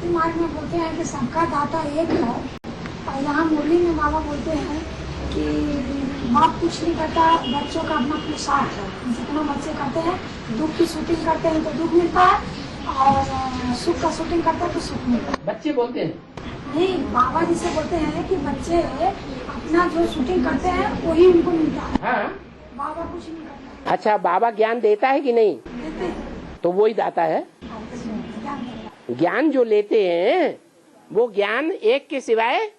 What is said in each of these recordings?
भक्ति मार्ग में बोलते हैं कि सबका दाता एक है, और यहाँ मुरली में बाबा बोलते हैं कि बाप कुछ नहीं करता, बच्चों का अपना पुरुषार्थ है। जितना बच्चे करते हैं, दुख की शूटिंग करते हैं तो दुख मिलता है, और सुख का शूटिंग करते हैं तो सुख मिलता है। बच्चे बोलते हैं नहीं, बाबा जी से बोलते हैं कि बच्चे अपना जो शूटिंग करते हैं वही उनको मिलता है। हाँ। बाबा कुछ नहीं करता। अच्छा, बाबा ज्ञान देता है कि नहीं? देते हैं। तो वो ही दाता है। ज्ञान जो लेते हैं वो ज्ञान एक के सिवाय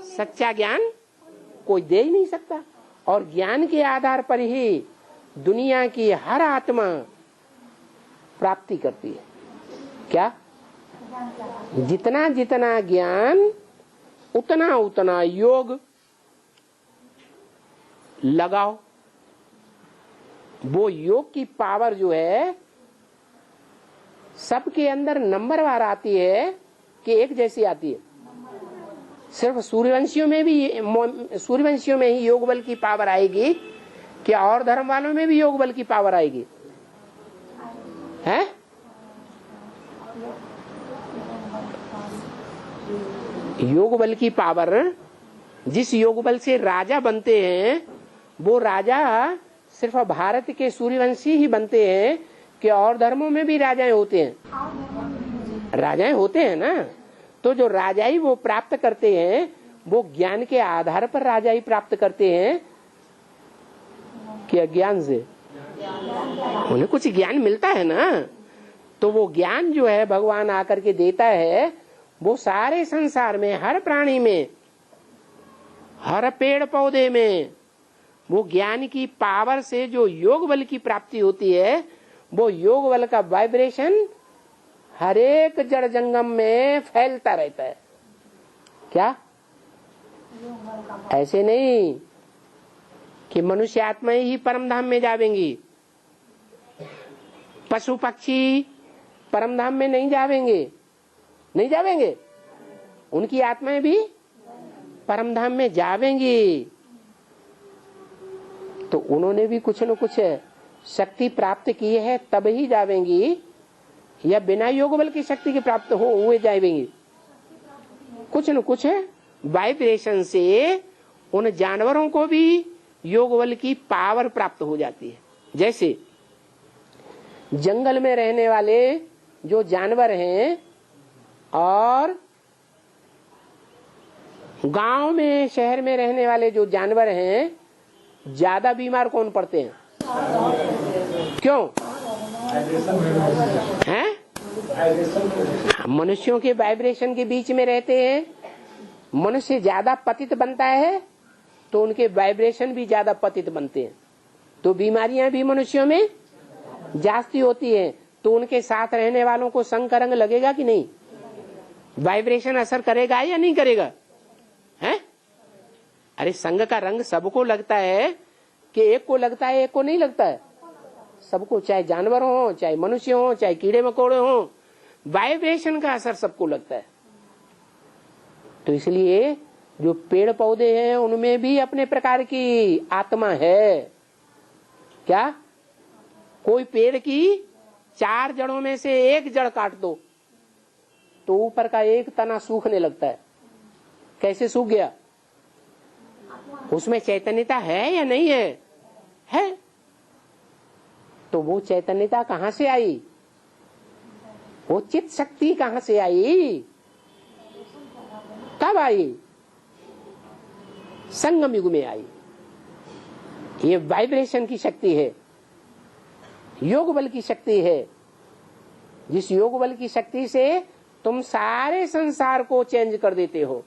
सच्चा ज्ञान कोई दे ही नहीं सकता, और ज्ञान के आधार पर ही दुनिया की हर आत्मा प्राप्ति करती है। क्या? जितना जितना ज्ञान उतना उतना योग लगाओ। वो योग की पावर जो है सबके अंदर नंबरवार आती है कि एक जैसी आती है। सिर्फ सूर्यवंशियों में ही योग बल की पावर आएगी, क्या और धर्म वालों में भी योग बल की पावर आएगी? है? योग बल की पावर, जिस योग बल से राजा बनते हैं वो राजा सिर्फ भारत के सूर्यवंशी ही बनते हैं कि और धर्मों में भी राजाएं होते हैं? राजाएं होते हैं ना। तो जो राजाई वो प्राप्त करते हैं वो ज्ञान के आधार पर राजाई प्राप्त करते हैं कि अज्ञान से? उन्हें कुछ ज्ञान मिलता है ना। तो वो ज्ञान जो है भगवान आकर के देता है, वो सारे संसार में, हर प्राणी में, हर पेड़ पौधे में वो ज्ञान की पावर से जो योग बल की प्राप्ति होती है, वो योग बल का वाइब्रेशन हर एक जड़ जंगम में फैलता रहता है। क्या? ऐसे नहीं कि मनुष्य आत्मा ही परम धाम में जावेंगी, पशु पक्षी परम धाम में नहीं जावेंगे, उनकी आत्माएं भी परम धाम में जावेंगी। तो उन्होंने भी कुछ न कुछ शक्ति प्राप्त की है तब ही जावेंगी, या बिना योग बल की शक्ति के प्राप्त हो हुए जाएंगी? कुछ न कुछ वाइब्रेशन से उन जानवरों को भी योग बल की पावर प्राप्त हो जाती है। जैसे जंगल में रहने वाले जो जानवर हैं और गांव में, शहर में रहने वाले जो जानवर हैं, ज्यादा बीमार कौन पड़ते हैं? क्यों? हैं? मनुष्यों के वाइब्रेशन के बीच में रहते हैं। मनुष्य ज्यादा पतित बनता है तो उनके वाइब्रेशन भी ज्यादा पतित बनते हैं, तो बीमारियां भी मनुष्यों में जास्ती होती है। तो उनके साथ रहने वालों को संग का रंग लगेगा कि नहीं? वाइब्रेशन असर करेगा या नहीं करेगा? है? अरे संग का रंग सबको लगता है कि एक को लगता है एक को नहीं लगता है? सबको, चाहे जानवर हो, चाहे मनुष्य हो, चाहे कीड़े मकोड़े हो, वाइब्रेशन का असर सबको लगता है। तो इसलिए जो पेड़ पौधे हैं उनमें भी अपने प्रकार की आत्मा है। क्या? कोई पेड़ की 4 जड़ों में से एक जड़ काट दो तो ऊपर का एक तना सूखने लगता है। कैसे सूख गया? उसमें चैतन्यता है या नहीं है? है। तो वो चैतन्यता कहां से आई? वो चित्त शक्ति कहां से आई? कब आई? संगम युग में आई। ये वाइब्रेशन की शक्ति है, योग बल की शक्ति है। जिस योग बल की शक्ति से तुम सारे संसार को चेंज कर देते हो।